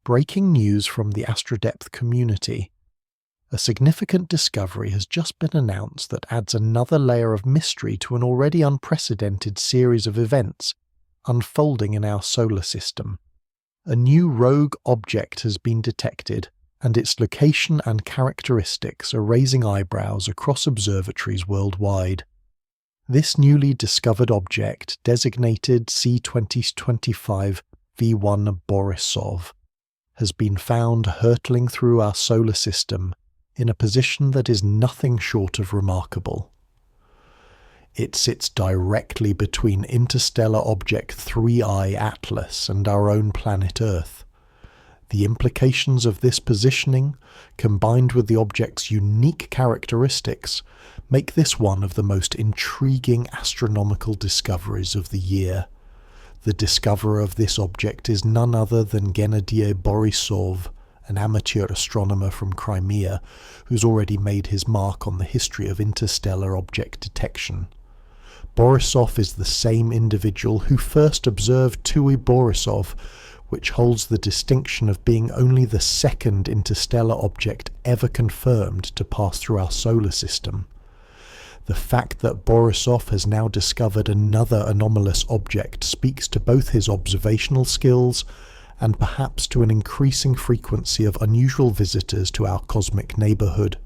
Breaking news from the astrodepth community. A significant discovery has just been announced that adds another layer of mystery to an already unprecedented series of events unfolding in our solar system. A new rogue object has been detected, and its location and characteristics are raising eyebrows across observatories worldwide. This newly discovered object, designated C2025 V1 Borisov, has been found hurtling through our solar system in a position that is nothing short of remarkable. It sits directly between interstellar object 3I Atlas and our own planet Earth. The implications of this positioning, combined with the object's unique characteristics, make this one of the most intriguing astronomical discoveries of the year. The discoverer of this object is none other than Gennady Borisov, an amateur astronomer from Crimea, who's already made his mark on the history of interstellar object detection. Borisov is the same individual who first observed 2I Borisov, which holds the distinction of being only the second interstellar object ever confirmed to pass through our solar system. The fact that Borisov has now discovered another anomalous object speaks to both his observational skills and perhaps to an increasing frequency of unusual visitors to our cosmic neighbourhood.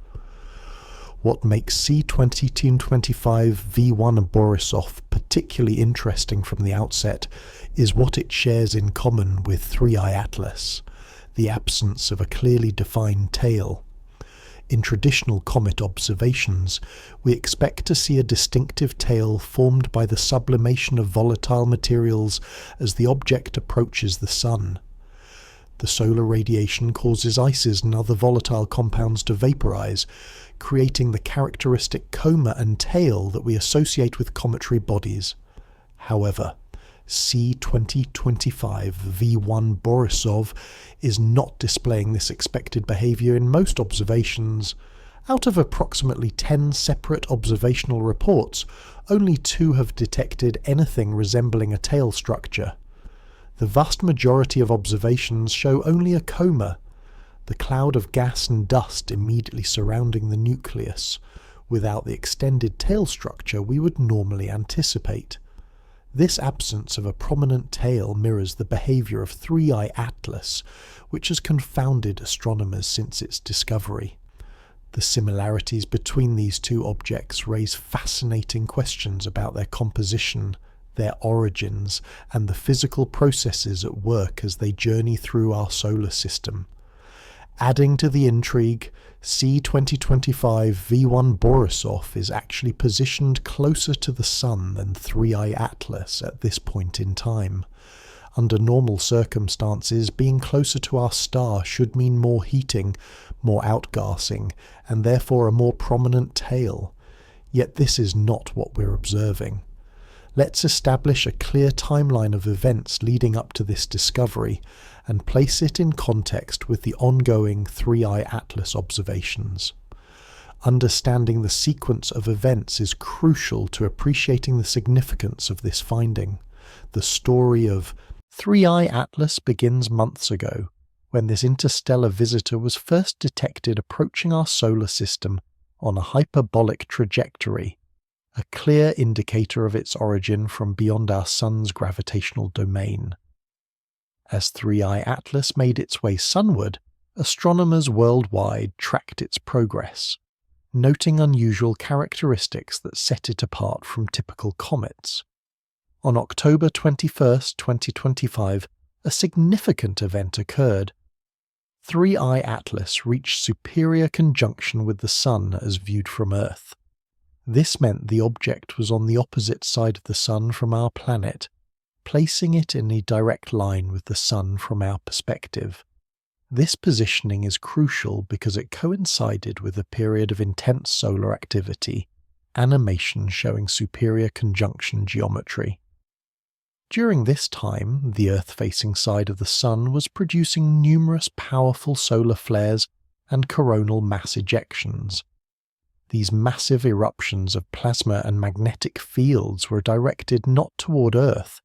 What makes C2025 V1 Borisov particularly interesting from the outset is what it shares in common with 3I Atlas, the absence of a clearly defined tail. In traditional comet observations, we expect to see a distinctive tail formed by the sublimation of volatile materials as the object approaches the Sun. The solar radiation causes ices and other volatile compounds to vaporize, creating the characteristic coma and tail that we associate with cometary bodies. However, C2025 V1 Borisov is not displaying this expected behavior in most observations. Out of approximately 10 separate observational reports, only 2 have detected anything resembling a tail structure. The vast majority of observations show only a coma, the cloud of gas and dust immediately surrounding the nucleus, without the extended tail structure we would normally anticipate. This absence of a prominent tail mirrors the behaviour of 3I Atlas, which has confounded astronomers since its discovery. The similarities between these two objects raise fascinating questions about their composition, their origins, and the physical processes at work as they journey through our solar system. Adding to the intrigue, C2025 V1 Borisov is actually positioned closer to the Sun than 3I Atlas at this point in time. Under normal circumstances, being closer to our star should mean more heating, more outgassing, and therefore a more prominent tail. Yet this is not what we're observing. Let's establish a clear timeline of events leading up to this discovery and place it in context with the ongoing 3I Atlas observations. Understanding the sequence of events is crucial to appreciating the significance of this finding. The story of 3I Atlas begins months ago, when this interstellar visitor was first detected approaching our solar system on a hyperbolic trajectory, a clear indicator of its origin from beyond our Sun's gravitational domain. As 3I Atlas made its way sunward, astronomers worldwide tracked its progress, noting unusual characteristics that set it apart from typical comets. On October 21, 2025, a significant event occurred. 3I Atlas reached superior conjunction with the Sun as viewed from Earth. This meant the object was on the opposite side of the Sun from our planet, placing it in a direct line with the Sun from our perspective. This positioning is crucial because it coincided with a period of intense solar activity, animation showing superior conjunction geometry. During this time, the Earth-facing side of the Sun was producing numerous powerful solar flares and coronal mass ejections. These massive eruptions of plasma and magnetic fields were directed not toward Earth,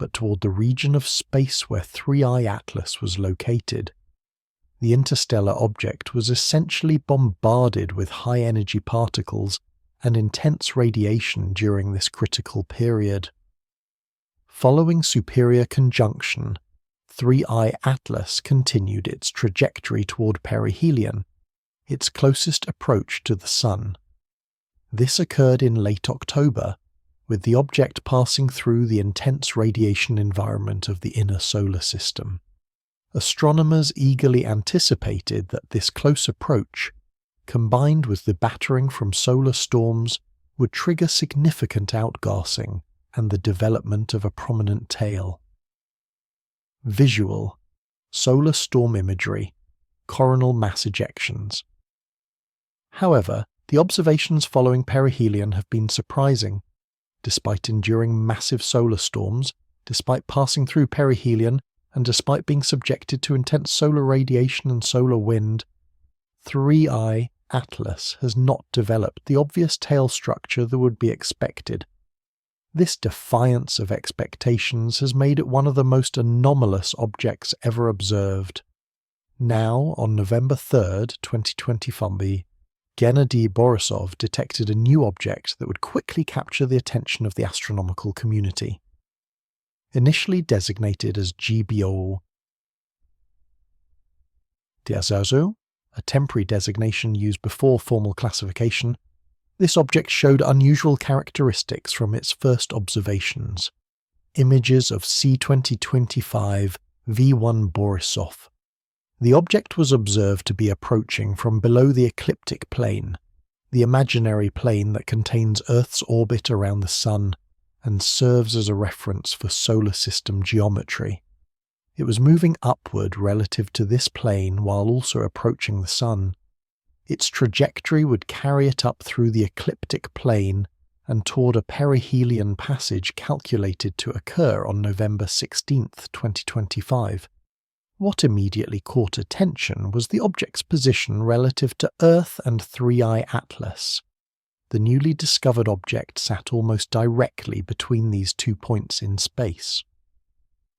but toward the region of space where 3I Atlas was located. The interstellar object was essentially bombarded with high-energy particles and intense radiation during this critical period. Following superior conjunction, 3I Atlas continued its trajectory toward perihelion, its closest approach to the Sun. This occurred in late October, with the object passing through the intense radiation environment of the inner solar system. Astronomers eagerly anticipated that this close approach, combined with the battering from solar storms, would trigger significant outgassing and the development of a prominent tail. Visual: solar storm imagery, coronal mass ejections. However, the observations following perihelion have been surprising. Despite enduring massive solar storms, despite passing through perihelion, and despite being subjected to intense solar radiation and solar wind, 3I Atlas has not developed the obvious tail structure that would be expected. This defiance of expectations has made it one of the most anomalous objects ever observed. Now, on November 3rd, 2025, V1 Borisov detected a new object that would quickly capture the attention of the astronomical community. Initially designated as GBO Diazazo, a temporary designation used before formal classification, this object showed unusual characteristics from its first observations. Images of C2025 V1 Borisov. The object was observed to be approaching from below the ecliptic plane, the imaginary plane that contains Earth's orbit around the Sun and serves as a reference for solar system geometry. It was moving upward relative to this plane while also approaching the Sun. Its trajectory would carry it up through the ecliptic plane and toward a perihelion passage calculated to occur on November 16, 2025. What immediately caught attention was the object's position relative to Earth and 3I Atlas. The newly discovered object sat almost directly between these 2 points in space.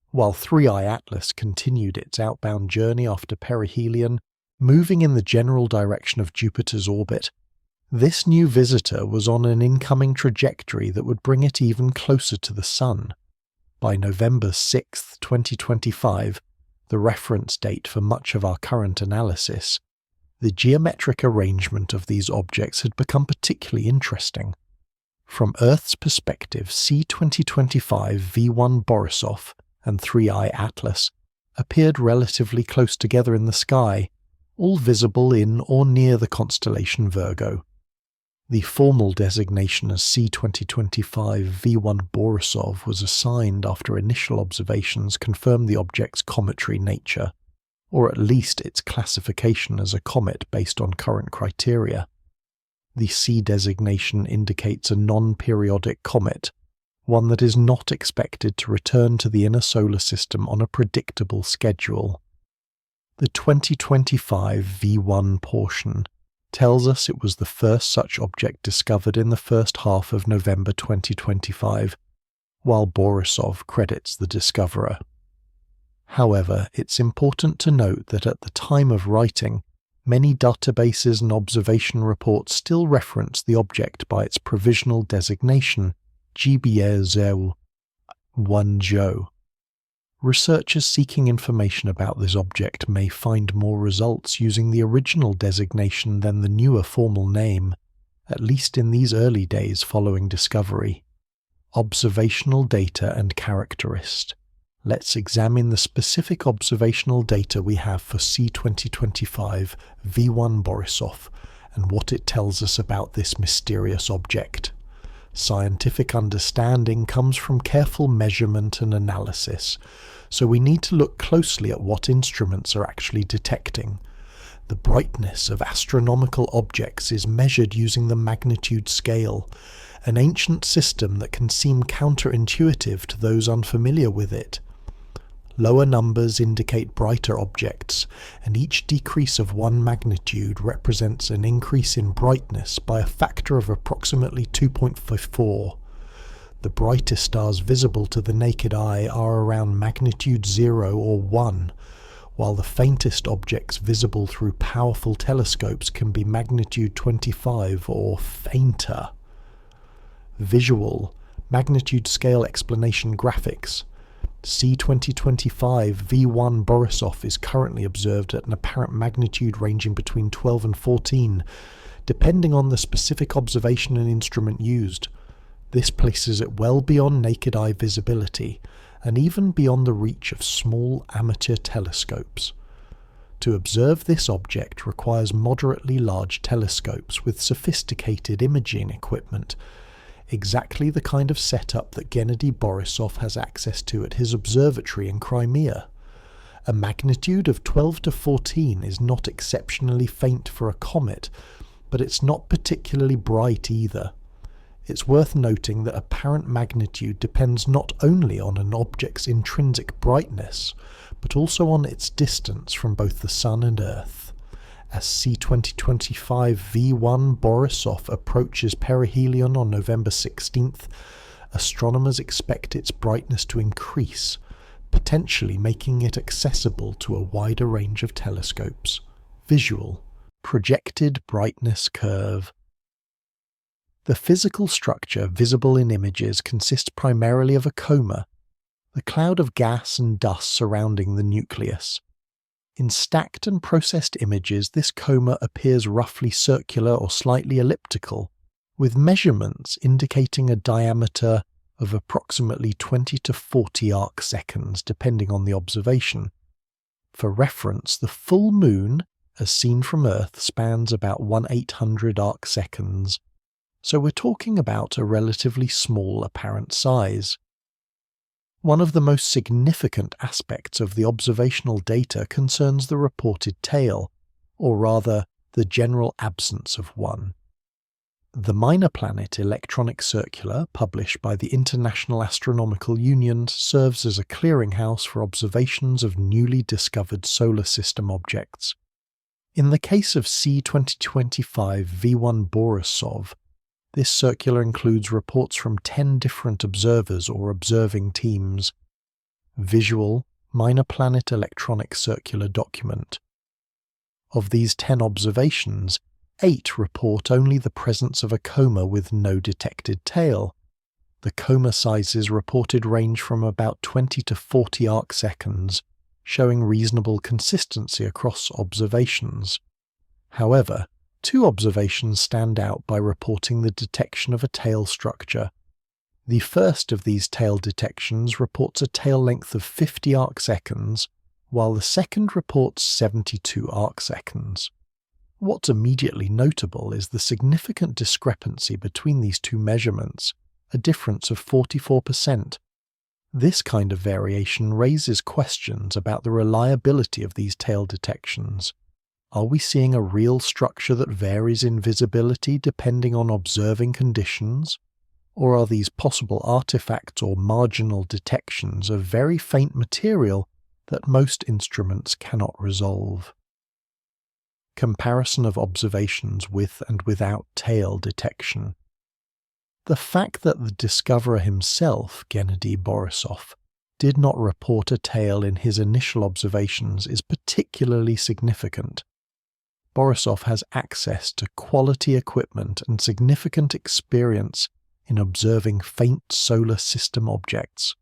While 3I Atlas continued its outbound journey after perihelion, moving in the general direction of Jupiter's orbit, this new visitor was on an incoming trajectory that would bring it even closer to the Sun. By November 6, 2025, the reference date for much of our current analysis, the geometric arrangement of these objects had become particularly interesting. From Earth's perspective, C2025 V1 Borisov and 3I Atlas appeared relatively close together in the sky, all visible in or near the constellation Virgo. The formal designation as C2025 V1 Borisov was assigned after initial observations confirmed the object's cometary nature, or at least its classification as a comet based on current criteria. The C designation indicates a non-periodic comet, one that is not expected to return to the inner solar system on a predictable schedule. The 2025 V1 portion tells us it was the first such object discovered in the first half of November 2025, while Borisov credits the discoverer. However, it's important to note that at the time of writing, many databases and observation reports still reference the object by its provisional designation, GBO 1Jo. Researchers seeking information about this object may find more results using the original designation than the newer formal name, at least in these early days following discovery. Observational data and characterist. Let's examine the specific observational data we have for C2025 V1 Borisov and what it tells us about this mysterious object. Scientific understanding comes from careful measurement and analysis, so we need to look closely at what instruments are actually detecting. The brightness of astronomical objects is measured using the magnitude scale, an ancient system that can seem counterintuitive to those unfamiliar with it. Lower numbers indicate brighter objects, and each decrease of 1 magnitude represents an increase in brightness by a factor of approximately 2.54. The brightest stars visible to the naked eye are around magnitude 0 or 1, while the faintest objects visible through powerful telescopes can be magnitude 25 or fainter. Visual, magnitude scale explanation graphics. C2025 V1 Borisov is currently observed at an apparent magnitude ranging between 12 and 14, depending on the specific observation and instrument used. This places it well beyond naked eye visibility, and even beyond the reach of small amateur telescopes. To observe this object requires moderately large telescopes with sophisticated imaging equipment, exactly the kind of setup that Gennady Borisov has access to at his observatory in Crimea. A magnitude of 12 to 14 is not exceptionally faint for a comet, but it's not particularly bright either. It's worth noting that apparent magnitude depends not only on an object's intrinsic brightness, but also on its distance from both the Sun and Earth. As C2025 V1 Borisov approaches perihelion on November 16th, astronomers expect its brightness to increase, potentially making it accessible to a wider range of telescopes. Visual, projected brightness curve. The physical structure visible in images consists primarily of a coma, the cloud of gas and dust surrounding the nucleus. In stacked and processed images, this coma appears roughly circular or slightly elliptical, with measurements indicating a diameter of approximately 20 to 40 arc-seconds, depending on the observation. For reference, the full moon, as seen from Earth, spans about 1/800 arc-seconds, so we're talking about a relatively small apparent size. One of the most significant aspects of the observational data concerns the reported tail, or rather, the general absence of one. The Minor Planet Electronic Circular, published by the International Astronomical Union, serves as a clearinghouse for observations of newly discovered solar system objects. In the case of C2025 V1 Borisov, this circular includes reports from 10 different observers or observing teams. Visual, Minor Planet Electronic Circular document. Of these 10 observations, 8 report only the presence of a coma with no detected tail. The coma sizes reported range from about 20 to 40 arc-seconds, showing reasonable consistency across observations. However, 2 observations stand out by reporting the detection of a tail structure. The first of these tail detections reports a tail length of 50 arc-seconds, while the second reports 72 arc-seconds. What's immediately notable is the significant discrepancy between these two measurements, a difference of 44%. This kind of variation raises questions about the reliability of these tail detections. Are we seeing a real structure that varies in visibility depending on observing conditions? Or are these possible artifacts or marginal detections of very faint material that most instruments cannot resolve? Comparison of observations with and without tail detection. The fact that the discoverer himself, Gennady Borisov, did not report a tail in his initial observations is particularly significant. Borisov has access to quality equipment and significant experience in observing faint solar system objects.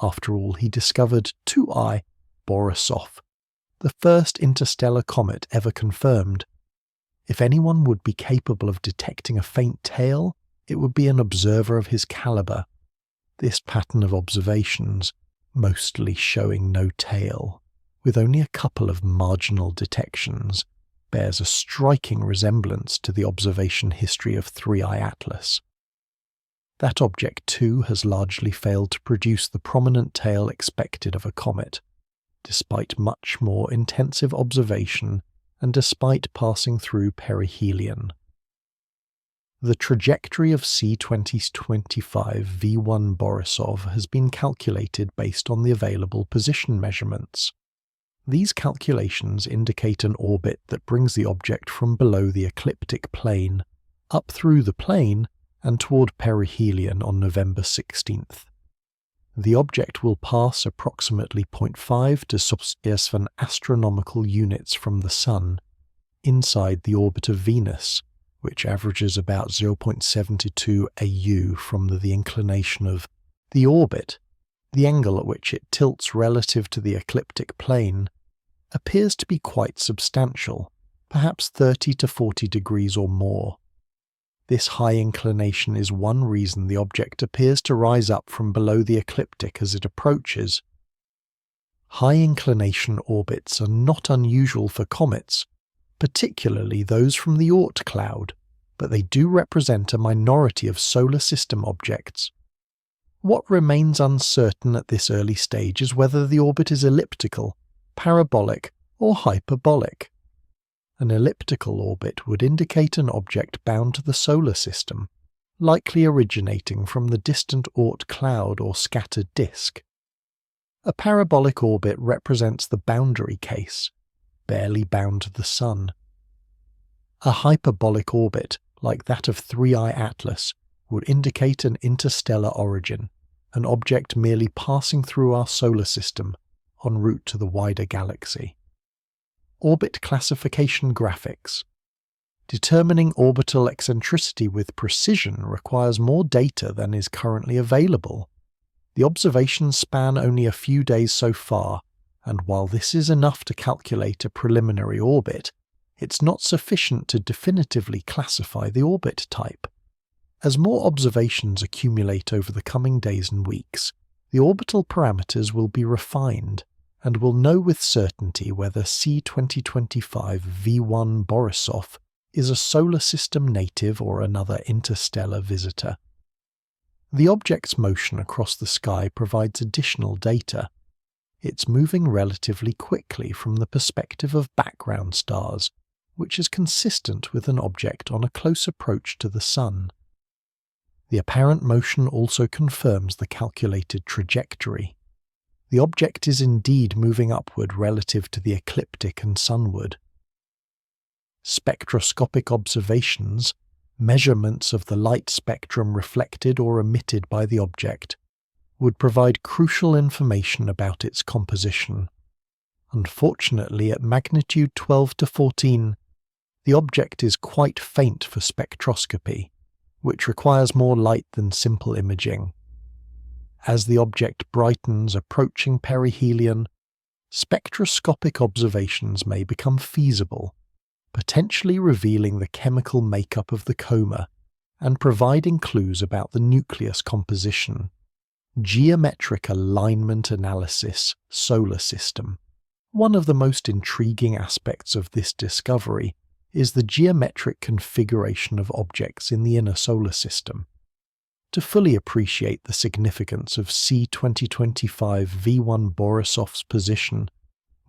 After all, he discovered 2I Borisov, the first interstellar comet ever confirmed. If anyone would be capable of detecting a faint tail, it would be an observer of his caliber. This pattern of observations, mostly showing no tail, with only a couple of marginal detections, bears a striking resemblance to the observation history of 3I Atlas. That object too has largely failed to produce the prominent tail expected of a comet, despite much more intensive observation and despite passing through perihelion. The trajectory of C2025 V1 Borisov has been calculated based on the available position measurements. These calculations indicate an orbit that brings the object from below the ecliptic plane, up through the plane, and toward perihelion on November 16th. The object will pass approximately 0.5 to 6 astronomical units from the Sun, inside the orbit of Venus, which averages about 0.72 AU from the inclination of the orbit. The angle at which it tilts relative to the ecliptic plane appears to be quite substantial, perhaps 30 to 40 degrees or more. This high inclination is one reason the object appears to rise up from below the ecliptic as it approaches. High inclination orbits are not unusual for comets, particularly those from the Oort cloud, but they do represent a minority of solar system objects. What remains uncertain at this early stage is whether the orbit is elliptical, parabolic, or hyperbolic. An elliptical orbit would indicate an object bound to the solar system, likely originating from the distant Oort cloud or scattered disk. A parabolic orbit represents the boundary case, barely bound to the Sun. A hyperbolic orbit, like that of 3I Atlas, would indicate an interstellar origin, an object merely passing through our solar system en route to the wider galaxy. Orbit classification graphics. Determining orbital eccentricity with precision requires more data than is currently available. The observations span only a few days so far, and while this is enough to calculate a preliminary orbit, it's not sufficient to definitively classify the orbit type. As more observations accumulate over the coming days and weeks, the orbital parameters will be refined, and we'll know with certainty whether C2025 V1 Borisov is a solar system native or another interstellar visitor. The object's motion across the sky provides additional data. It's moving relatively quickly from the perspective of background stars, which is consistent with an object on a close approach to the Sun. The apparent motion also confirms the calculated trajectory. The object is indeed moving upward relative to the ecliptic and sunward. Spectroscopic observations, measurements of the light spectrum reflected or emitted by the object, would provide crucial information about its composition. Unfortunately, at magnitude 12 to 14, the object is quite faint for spectroscopy, which requires more light than simple imaging. As the object brightens approaching perihelion, spectroscopic observations may become feasible, potentially revealing the chemical makeup of the coma and providing clues about the nucleus composition. Geometric alignment analysis, solar system. One of the most intriguing aspects of this discovery is the geometric configuration of objects in the inner solar system. To fully appreciate the significance of C2025 V1 Borisov's position,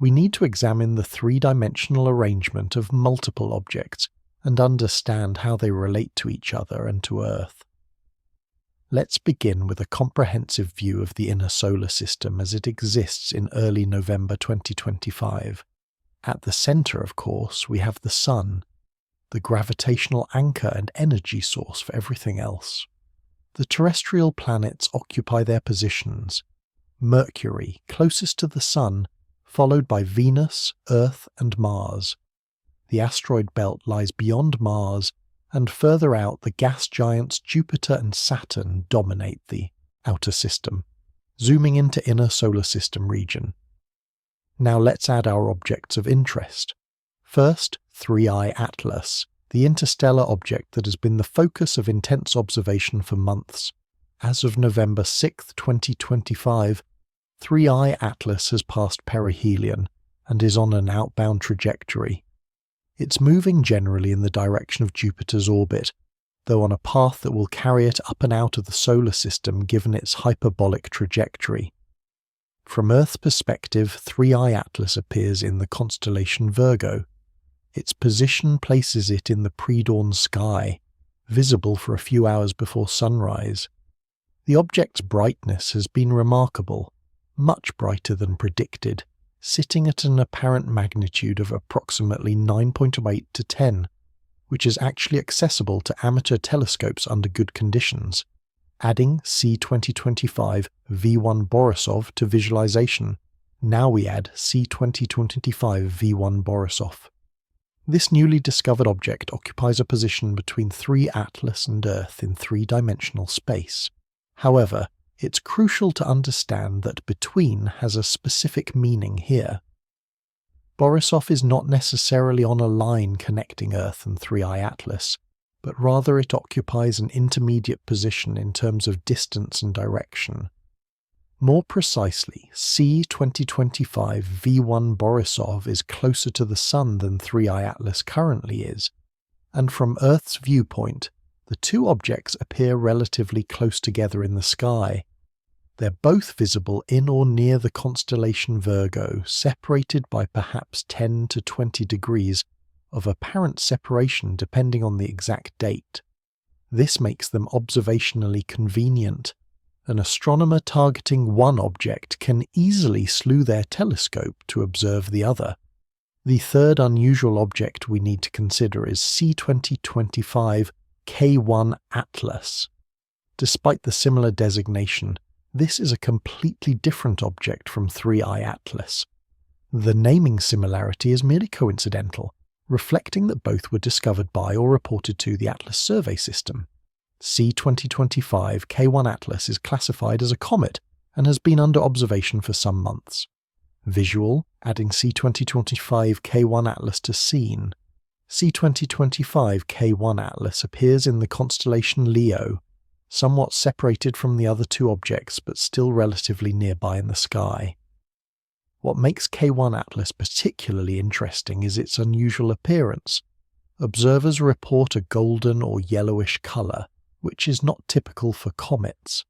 we need to examine the three-dimensional arrangement of multiple objects and understand how they relate to each other and to Earth. Let's begin with a comprehensive view of the inner solar system as it exists in early November 2025. At the center, of course, we have the Sun, the gravitational anchor and energy source for everything else. The terrestrial planets occupy their positions. Mercury, closest to the Sun, followed by Venus, Earth, and Mars. The asteroid belt lies beyond Mars, and further out the gas giants Jupiter and Saturn dominate the outer system, zooming into inner solar system region. Now let's add our objects of interest. First, 3I Atlas, the interstellar object that has been the focus of intense observation for months. As of November 6, 2025, 3I Atlas has passed perihelion and is on an outbound trajectory. It's moving generally in the direction of Jupiter's orbit, though on a path that will carry it up and out of the solar system given its hyperbolic trajectory. From Earth's perspective, 3I Atlas appears in the constellation Virgo. Its position places it in the pre-dawn sky, visible for a few hours before sunrise. The object's brightness has been remarkable, much brighter than predicted, sitting at an apparent magnitude of approximately 9.8 to 10, which is actually accessible to amateur telescopes under good conditions. Adding C2025 V1 Borisov to visualization. Now we add C2025 V1 Borisov. This newly discovered object occupies a position between 3 Atlas and Earth in 3-dimensional space. However, it's crucial to understand that between has a specific meaning here. Borisov is not necessarily on a line connecting Earth and 3I Atlas, but rather it occupies an intermediate position in terms of distance and direction. More precisely, C2025 V1 Borisov is closer to the Sun than 3I Atlas currently is, and from Earth's viewpoint, the two objects appear relatively close together in the sky. They're both visible in or near the constellation Virgo, separated by perhaps 10 to 20 degrees of apparent separation depending on the exact date. This makes them observationally convenient. An astronomer targeting one object can easily slew their telescope to observe the other. The third unusual object we need to consider is C2025 K1 Atlas. Despite the similar designation, this is a completely different object from 3I Atlas. The naming similarity is merely coincidental, reflecting that both were discovered by or reported to the Atlas Survey System. C2025 K1 Atlas is classified as a comet and has been under observation for some months. Visual, adding C2025 K1 Atlas to scene. C2025 K1 Atlas appears in the constellation Leo, somewhat separated from the other two objects but still relatively nearby in the sky. What makes K1 Atlas particularly interesting is its unusual appearance. Observers report a golden or yellowish colour, which is not typical for comets.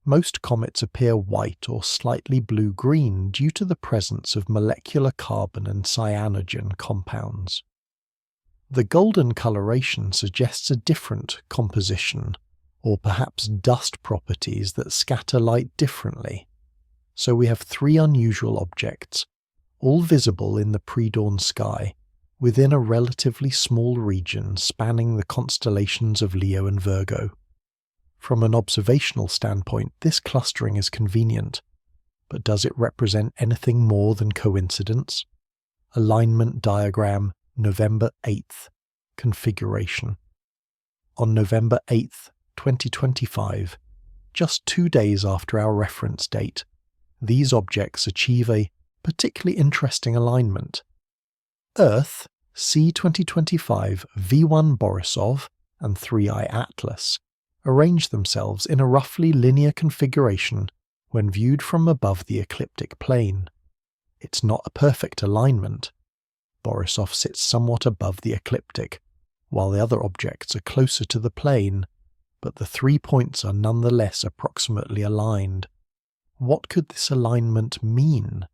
Most comets appear white or slightly blue-green due to the presence of molecular carbon and cyanogen compounds. The golden coloration suggests a different composition, or perhaps dust properties that scatter light differently. So we have 3 unusual objects, all visible in the pre-dawn sky, within a relatively small region spanning the constellations of Leo and Virgo. From an observational standpoint, this clustering is convenient, but does it represent anything more than coincidence? Alignment diagram, November 8th, configuration. On November 8th, 2025, just 2 days after our reference date, these objects achieve a particularly interesting alignment. Earth, C2025 V1 Borisov, and 3I Atlas arrange themselves in a roughly linear configuration when viewed from above the ecliptic plane. It's not a perfect alignment. Borisov sits somewhat above the ecliptic, while the other objects are closer to the plane, but the 3 points are nonetheless approximately aligned. What could this alignment mean?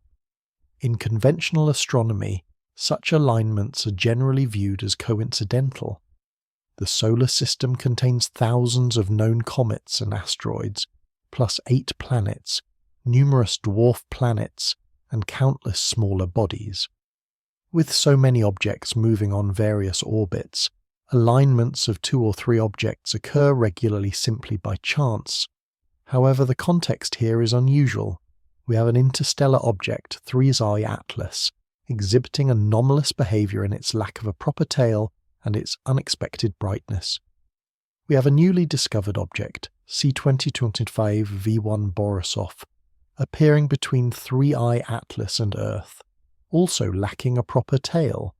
In conventional astronomy, such alignments are generally viewed as coincidental. The solar system contains thousands of known comets and asteroids, plus 8 planets, numerous dwarf planets, and countless smaller bodies. With so many objects moving on various orbits, alignments of 2 or 3 objects occur regularly simply by chance. However, the context here is unusual. We have an interstellar object, 3I Atlas, exhibiting anomalous behavior in its lack of a proper tail and its unexpected brightness. We have a newly discovered object, C2025 V1 Borisov, appearing between 3I Atlas and Earth, also lacking a proper tail.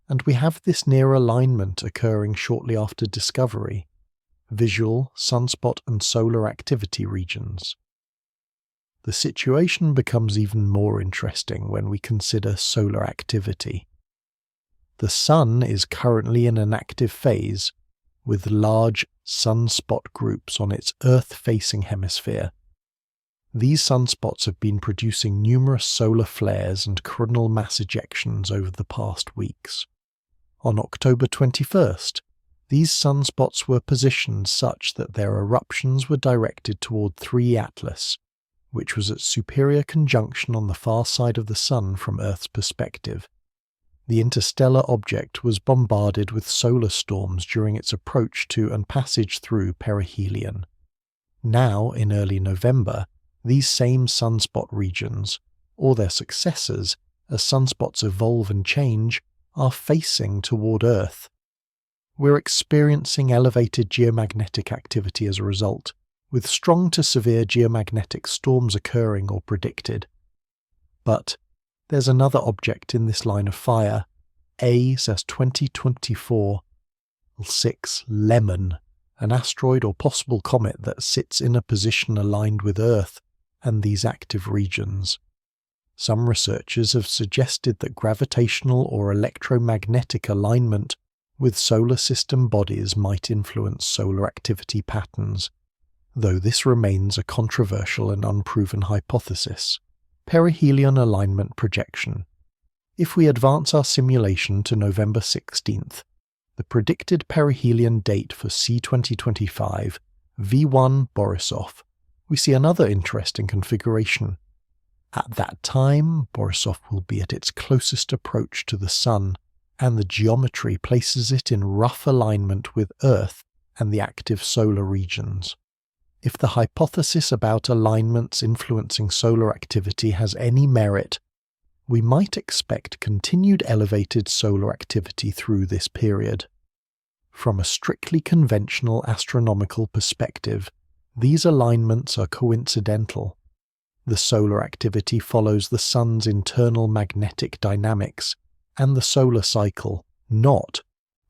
And we have this near alignment occurring shortly after discovery. Visual, sunspot and solar activity regions. The situation becomes even more interesting when we consider solar activity. The Sun is currently in an active phase, with large sunspot groups on its Earth-facing hemisphere. These sunspots have been producing numerous solar flares and coronal mass ejections over the past weeks. On October 21st, these sunspots were positioned such that their eruptions were directed toward 3 Atlas, which was at superior conjunction on the far side of the Sun from Earth's perspective. The interstellar object was bombarded with solar storms during its approach to and passage through perihelion. Now, in early November, these same sunspot regions, or their successors, as sunspots evolve and change, are facing toward Earth. We're experiencing elevated geomagnetic activity as a result, with strong to severe geomagnetic storms occurring or predicted. But there's another object in this line of fire, A says 2024 L6 LEMMON, an asteroid or possible comet that sits in a position aligned with Earth and these active regions. Some researchers have suggested that gravitational or electromagnetic alignment with solar system bodies might influence solar activity patterns, though this remains a controversial and unproven hypothesis. Perihelion alignment projection. If we advance our simulation to November 16th, the predicted perihelion date for C2025 V1 Borisov, we see another interesting configuration. At that time, Borisov will be at its closest approach to the Sun, and the geometry places it in rough alignment with Earth and the active solar regions. If the hypothesis about alignments influencing solar activity has any merit, we might expect continued elevated solar activity through this period. From a strictly conventional astronomical perspective, these alignments are coincidental. The solar activity follows the Sun's internal magnetic dynamics and the solar cycle, not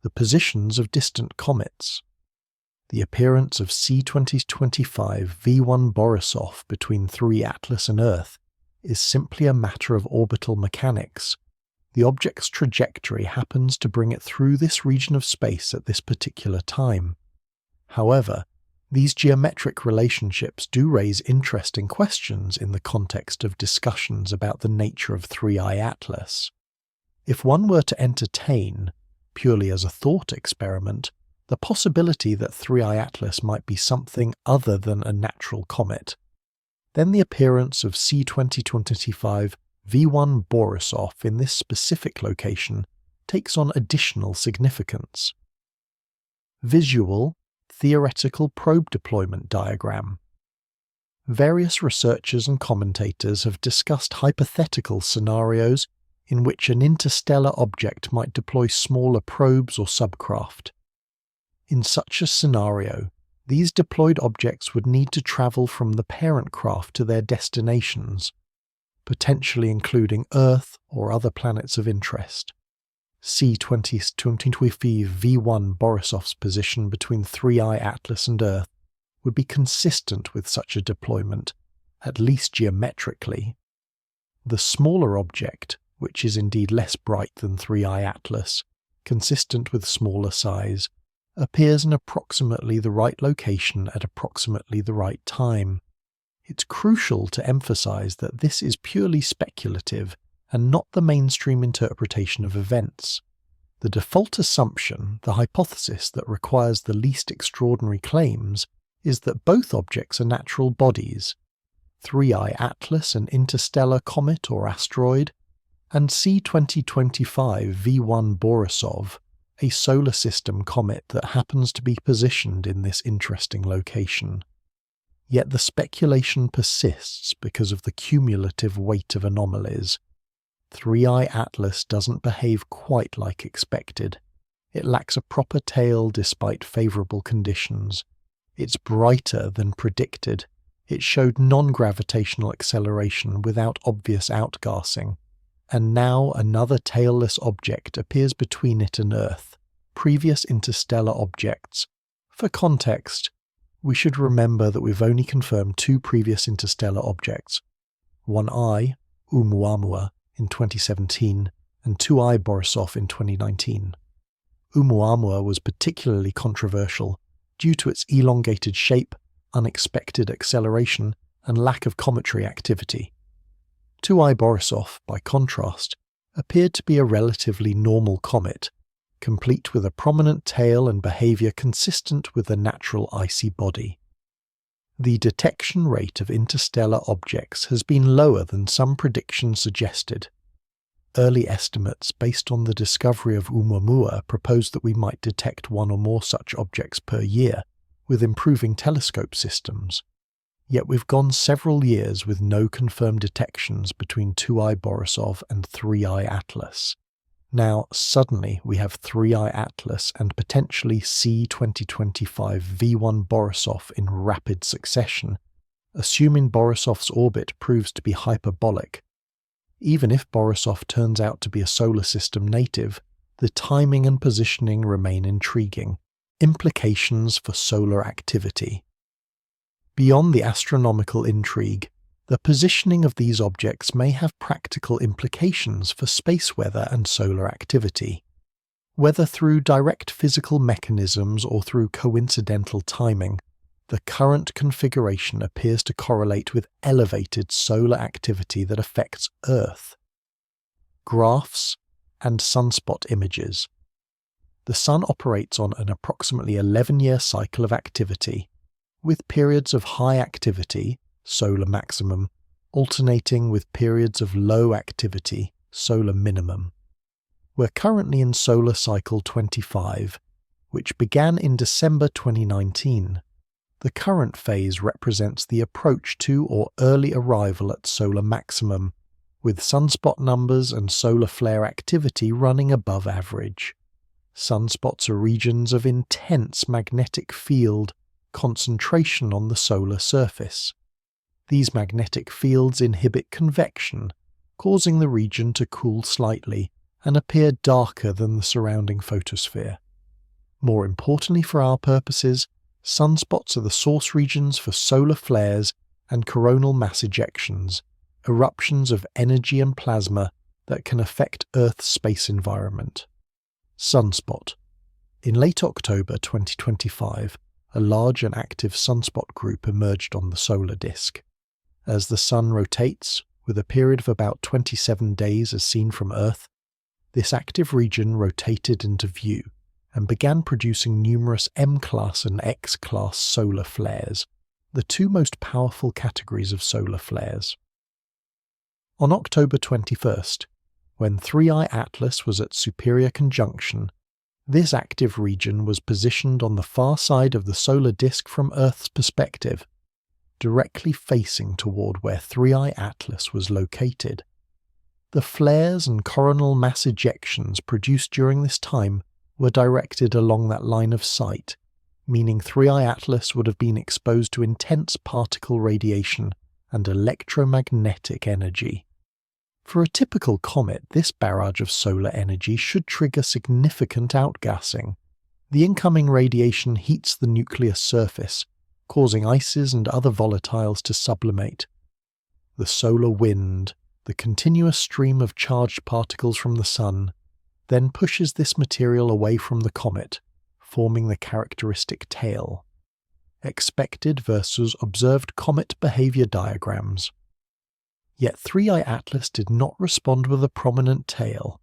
the positions of distant comets. The appearance of C2025 V1 Borisov between 3 Atlas and Earth is simply a matter of orbital mechanics. The object's trajectory happens to bring it through this region of space at this particular time. However, these geometric relationships do raise interesting questions in the context of discussions about the nature of 3I Atlas. If one were to entertain, purely as a thought experiment, the possibility that 3I Atlas might be something other than a natural comet, then the appearance of C2025 V1 Borisov in this specific location takes on additional significance. Visual, theoretical probe deployment diagram. Various researchers and commentators have discussed hypothetical scenarios in which an interstellar object might deploy smaller probes or subcraft. In such a scenario, these deployed objects would need to travel from the parent craft to their destinations, potentially including Earth or other planets of interest. C2025 V1 Borisov's position between 3I Atlas and Earth would be consistent with such a deployment, at least geometrically. The smaller object, which is indeed less bright than 3I Atlas, consistent with smaller size, appears in approximately the right location at approximately the right time. It's crucial to emphasize that this is purely speculative and not the mainstream interpretation of events. The default assumption, the hypothesis that requires the least extraordinary claims, is that both objects are natural bodies, 3I Atlas an interstellar comet or asteroid, and C2025 V1 Borisov, a solar system comet that happens to be positioned in this interesting location. Yet the speculation persists because of the cumulative weight of anomalies. 3I Atlas doesn't behave quite like expected. It lacks a proper tail despite favourable conditions. It's brighter than predicted. It showed non-gravitational acceleration without obvious outgassing. And now another tailless object appears between it and Earth. Previous interstellar objects. For context, we should remember that we've only confirmed 2 previous interstellar objects, 1I, Oumuamua, in 2017, and 2I Borisov in 2019. Oumuamua was particularly controversial due to its elongated shape, unexpected acceleration, and lack of cometary activity. 2I Borisov, by contrast, appeared to be a relatively normal comet, complete with a prominent tail and behaviour consistent with a natural icy body. The detection rate of interstellar objects has been lower than some predictions suggested. Early estimates based on the discovery of Oumuamua proposed that we might detect one or more such objects per year, with improving telescope systems. Yet we've gone several years with no confirmed detections between 2I Borisov and 3I Atlas. Now, suddenly we have 3I Atlas and potentially C2025 V1 Borisov in rapid succession, assuming Borisov's orbit proves to be hyperbolic. Even if Borisov turns out to be a solar system native, the timing and positioning remain intriguing. Implications for solar activity. Beyond the astronomical intrigue, the positioning of these objects may have practical implications for space weather and solar activity. Whether through direct physical mechanisms or through coincidental timing, the current configuration appears to correlate with elevated solar activity that affects Earth. Graphs and sunspot images. The Sun operates on an approximately 11-year cycle of activity, with periods of high activity, solar maximum, alternating with periods of low activity, solar minimum. We're currently in solar cycle 25, which began in December 2019. The current phase represents the approach to or early arrival at solar maximum, with sunspot numbers and solar flare activity running above average. Sunspots are regions of intense magnetic field concentration on the solar surface. These magnetic fields inhibit convection, causing the region to cool slightly and appear darker than the surrounding photosphere. More importantly for our purposes, sunspots are the source regions for solar flares and coronal mass ejections, eruptions of energy and plasma that can affect Earth's space environment. Sunspot. In late October 2025, a large and active sunspot group emerged on the solar disk. As the Sun rotates, with a period of about 27 days as seen from Earth, this active region rotated into view and began producing numerous M-class and X-class solar flares, the two most powerful categories of solar flares. On October 21st, when 3I Atlas was at superior conjunction, this active region was positioned on the far side of the solar disk from Earth's perspective, directly facing toward where 3I Atlas was located. The flares and coronal mass ejections produced during this time were directed along that line of sight, meaning 3I Atlas would have been exposed to intense particle radiation and electromagnetic energy. For a typical comet, this barrage of solar energy should trigger significant outgassing. The incoming radiation heats the nuclear surface, causing ices and other volatiles to sublimate. The solar wind, the continuous stream of charged particles from the Sun, then pushes this material away from the comet, forming the characteristic tail. Expected versus observed comet behavior diagrams. Yet 3I Atlas did not respond with a prominent tail.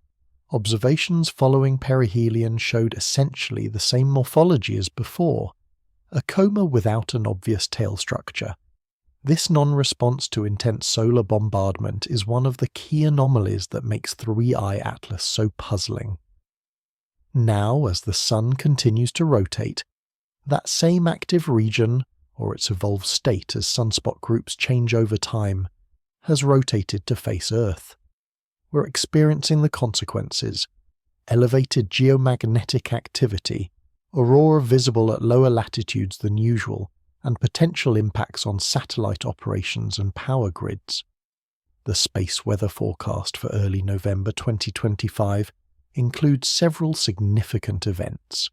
Observations following perihelion showed essentially the same morphology as before, a coma without an obvious tail structure. This non-response to intense solar bombardment is one of the key anomalies that makes 3I Atlas so puzzling. Now, as the Sun continues to rotate, that same active region, or its evolved state as sunspot groups change over time, has rotated to face Earth. We're experiencing the consequences: elevated geomagnetic activity, aurora visible at lower latitudes than usual, and potential impacts on satellite operations and power grids. The space weather forecast for early November 2025 includes several significant events.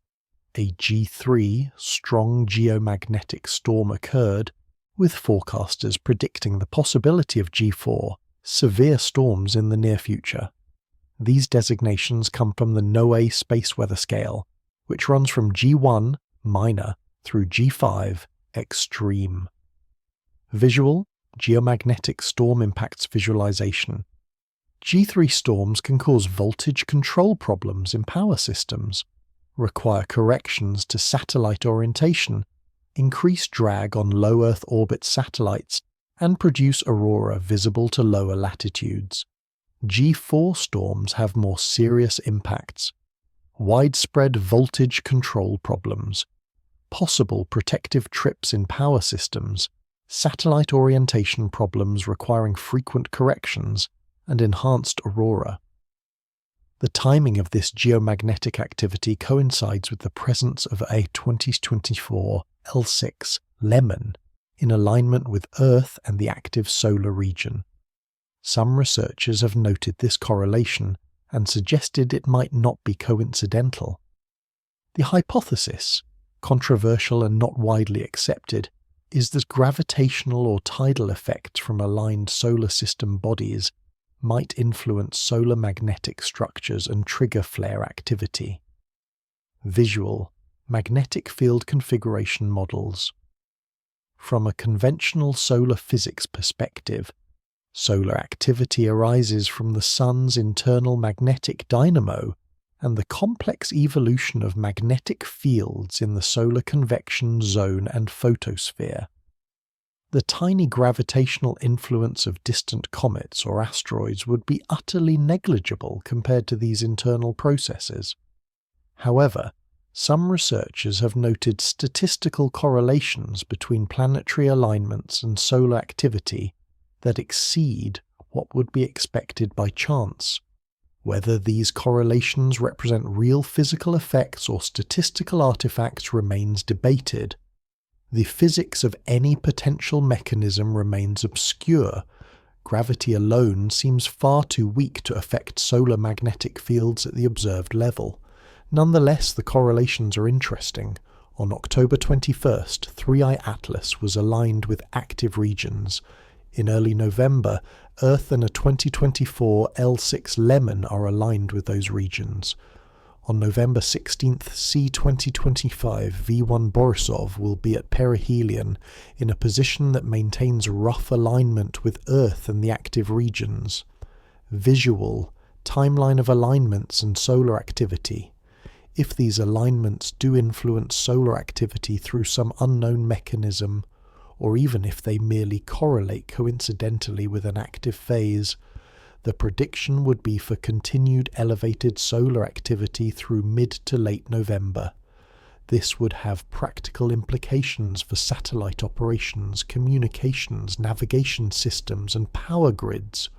A G3 strong geomagnetic storm occurred, with forecasters predicting the possibility of G4 severe storms in the near future. These designations come from the NOAA space weather scale, which runs from G1 minor through G5 extreme. Visual geomagnetic storm impacts visualization. G3 storms can cause voltage control problems in power systems, require corrections to satellite orientation, increase drag on low Earth orbit satellites, and produce aurora visible to lower latitudes. G4 storms have more serious impacts: widespread voltage control problems, possible protective trips in power systems, satellite orientation problems requiring frequent corrections, and enhanced aurora. The timing of this geomagnetic activity coincides with the presence of a 2024 L6 LEMMON in alignment with Earth and the active solar region. Some researchers have noted this correlation and suggested it might not be coincidental. The hypothesis, controversial and not widely accepted, is that gravitational or tidal effects from aligned solar system bodies might influence solar magnetic structures and trigger flare activity. Visual: magnetic field configuration models. From a conventional solar physics perspective, solar activity arises from the Sun's internal magnetic dynamo and the complex evolution of magnetic fields in the solar convection zone and photosphere. The tiny gravitational influence of distant comets or asteroids would be utterly negligible compared to these internal processes. However, some researchers have noted statistical correlations between planetary alignments and solar activity that exceed what would be expected by chance. Whether these correlations represent real physical effects or statistical artifacts remains debated. The physics of any potential mechanism remains obscure. Gravity alone seems far too weak to affect solar magnetic fields at the observed level. Nonetheless, the correlations are interesting. On October 21st, 3i Atlas was aligned with active regions. In early November, Earth and a 2024 L6 LEMMON are aligned with those regions. On November 16th, C2025 V1 Borisov will be at perihelion in a position that maintains rough alignment with Earth and the active regions. Visual: timeline of alignments and solar activity. If these alignments do influence solar activity through some unknown mechanism, or even if they merely correlate coincidentally with an active phase, the prediction would be for continued elevated solar activity through mid to late November. This would have practical implications for satellite operations, communications, navigation systems, and power grids,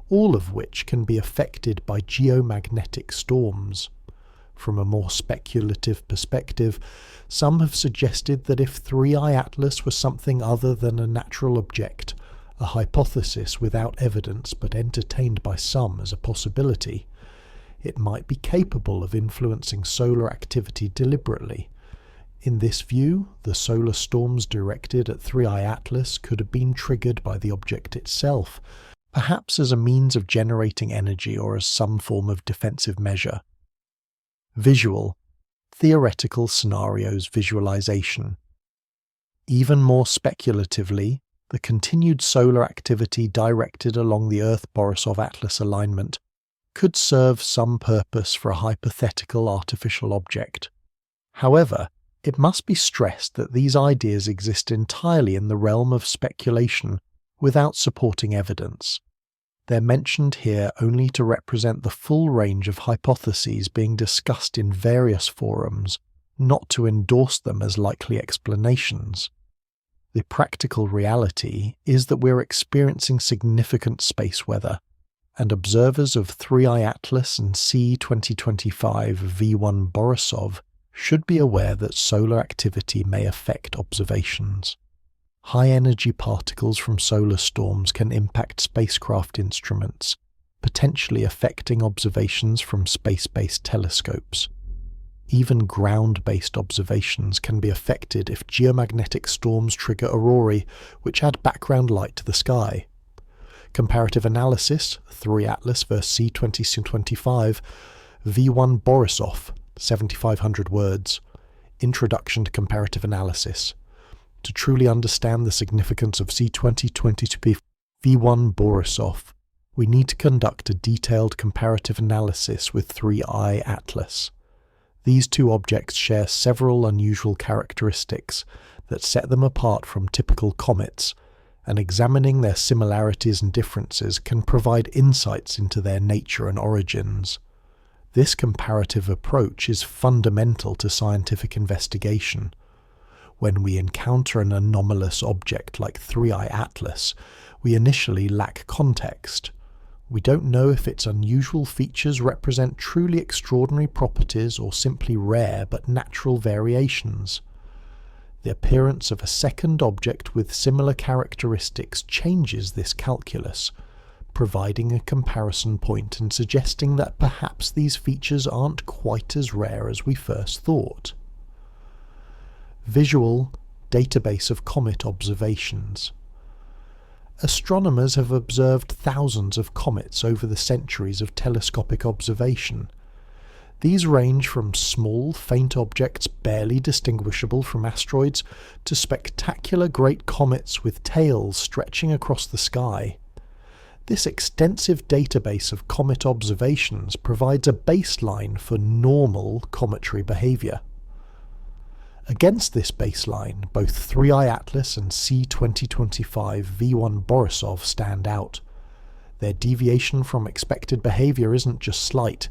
all of which can be affected by geomagnetic storms. From a more speculative perspective, some have suggested that if 3i Atlas was something other than a natural object, a hypothesis without evidence but entertained by some as a possibility, it might be capable of influencing solar activity deliberately. In this view, the solar storms directed at 3i Atlas could have been triggered by the object itself, perhaps as a means of generating energy or as some form of defensive measure. Visual: theoretical scenarios visualization. Even more speculatively, the continued solar activity directed along the Earth-Borisov-Atlas alignment could serve some purpose for a hypothetical artificial object. However, it must be stressed that these ideas exist entirely in the realm of speculation without supporting evidence. They're mentioned here only to represent the full range of hypotheses being discussed in various forums, not to endorse them as likely explanations. The practical reality is that we're experiencing significant space weather, and observers of 3i Atlas and C2025 V1 Borisov should be aware that solar activity may affect observations. High-energy particles from solar storms can impact spacecraft instruments, potentially affecting observations from space-based telescopes. Even ground-based observations can be affected if geomagnetic storms trigger aurorae, which add background light to the sky. Comparative analysis, 3 Atlas vs C2025, V1 Borisov, 7,500 words. Introduction to comparative analysis. To truly understand the significance of C2025 V1 Borisov, we need to conduct a detailed comparative analysis with 3i Atlas. These two objects share several unusual characteristics that set them apart from typical comets, and examining their similarities and differences can provide insights into their nature and origins. This comparative approach is fundamental to scientific investigation. When we encounter an anomalous object like 3I Atlas, we initially lack context. We don't know if its unusual features represent truly extraordinary properties or simply rare but natural variations. The appearance of a second object with similar characteristics changes this calculus, providing a comparison point and suggesting that perhaps these features aren't quite as rare as we first thought. Visual database of comet observations. Astronomers have observed thousands of comets over the centuries of telescopic observation. These range from small, faint objects barely distinguishable from asteroids to spectacular great comets with tails stretching across the sky. This extensive database of comet observations provides a baseline for normal cometary behavior. Against this baseline, both 3I Atlas and C2025 V1 Borisov stand out. Their deviation from expected behavior isn't just slight,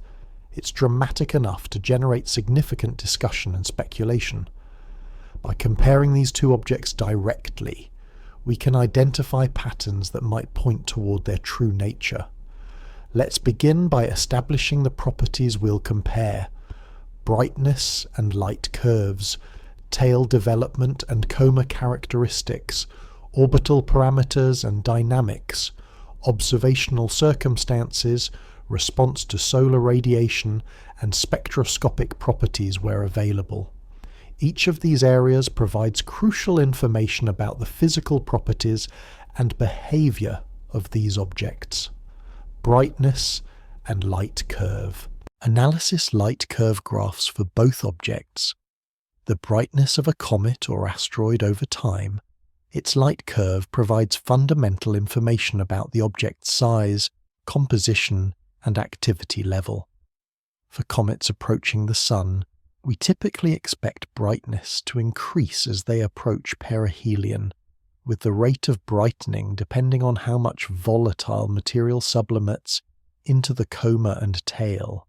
it's dramatic enough to generate significant discussion and speculation. By comparing these two objects directly, we can identify patterns that might point toward their true nature. Let's begin by establishing the properties we'll compare: brightness and light curves, tail development and coma characteristics, orbital parameters and dynamics, observational circumstances, response to solar radiation, and spectroscopic properties where available. Each of these areas provides crucial information about the physical properties and behavior of these objects. Brightness and light curve. Analysis light curve graphs for both objects. The brightness of a comet or asteroid over time, its light curve provides fundamental information about the object's size, composition, and activity level. For comets approaching the Sun, we typically expect brightness to increase as they approach perihelion, with the rate of brightening depending on how much volatile material sublimates into the coma and tail.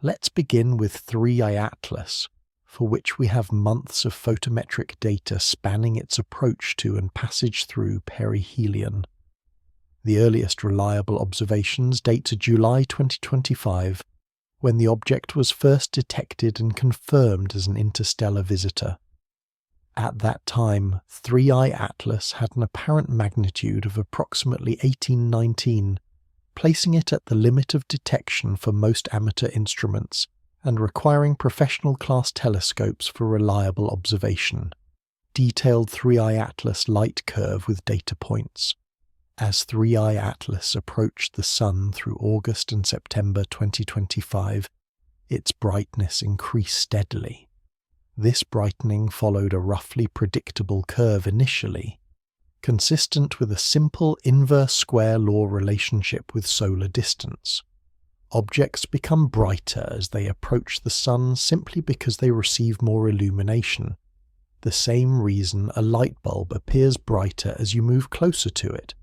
Let's begin with 3I Atlas, for which we have months of photometric data spanning its approach to and passage through perihelion. The earliest reliable observations date to July 2025, when the object was first detected and confirmed as an interstellar visitor. At that time, 3I Atlas had an apparent magnitude of approximately 1819, placing it at the limit of detection for most amateur instruments and requiring professional-class telescopes for reliable observation. Detailed 3I Atlas light curve with data points. As 3I Atlas approached the Sun through August and September 2025, its brightness increased steadily. This brightening followed a roughly predictable curve initially, consistent with a simple inverse square law relationship with solar distance. Objects become brighter as they approach the Sun simply because they receive more illumination, the same reason a light bulb appears brighter as you move closer to it.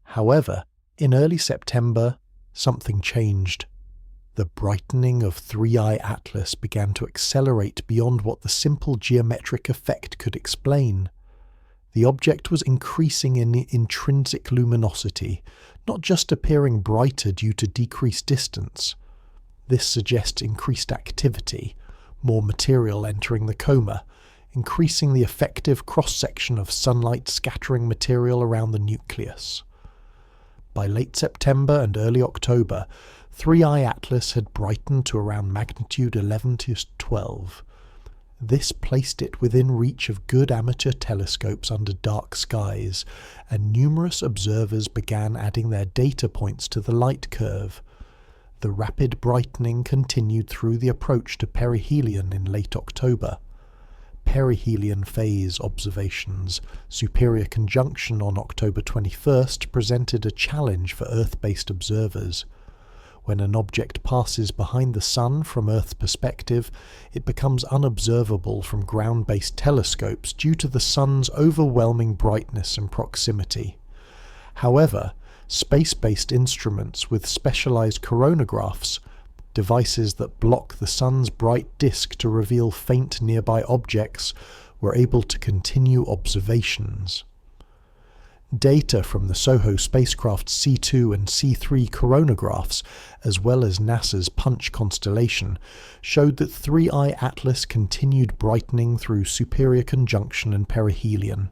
However, in early September, something changed. The brightening of 3I Atlas began to accelerate beyond what the simple geometric effect could explain. The object was increasing in intrinsic luminosity, not just appearing brighter due to decreased distance. This suggests increased activity, more material entering the coma, increasing the effective cross-section of sunlight scattering material around the nucleus. By late September and early October, 3I Atlas had brightened to around magnitude 11 to 12. This placed it within reach of good amateur telescopes under dark skies, and numerous observers began adding their data points to the light curve. The rapid brightening continued through the approach to perihelion in late October. Perihelion phase observations, superior conjunction on October 21st, presented a challenge for Earth-based observers. When an object passes behind the Sun from Earth's perspective, it becomes unobservable from ground-based telescopes due to the Sun's overwhelming brightness and proximity. However, space-based instruments with specialized coronagraphs, devices that block the Sun's bright disk to reveal faint nearby objects, were able to continue observations. Data from the SOHO spacecraft's C2 and C3 coronagraphs, as well as NASA's Punch constellation, showed that 3I Atlas continued brightening through Superior Conjunction and perihelion.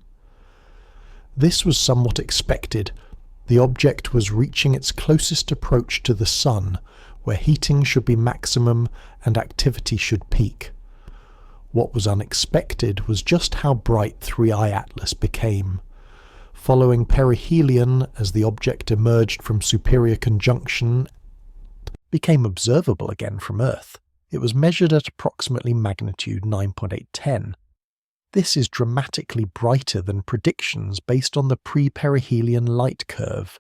This was somewhat expected. The object was reaching its closest approach to the Sun, where heating should be maximum and activity should peak. What was unexpected was just how bright 3I Atlas became. Following perihelion, as the object emerged from Superior Conjunction, became observable again from Earth. It was measured at approximately magnitude 9.810. This is dramatically brighter than predictions based on the pre-perihelion light curve.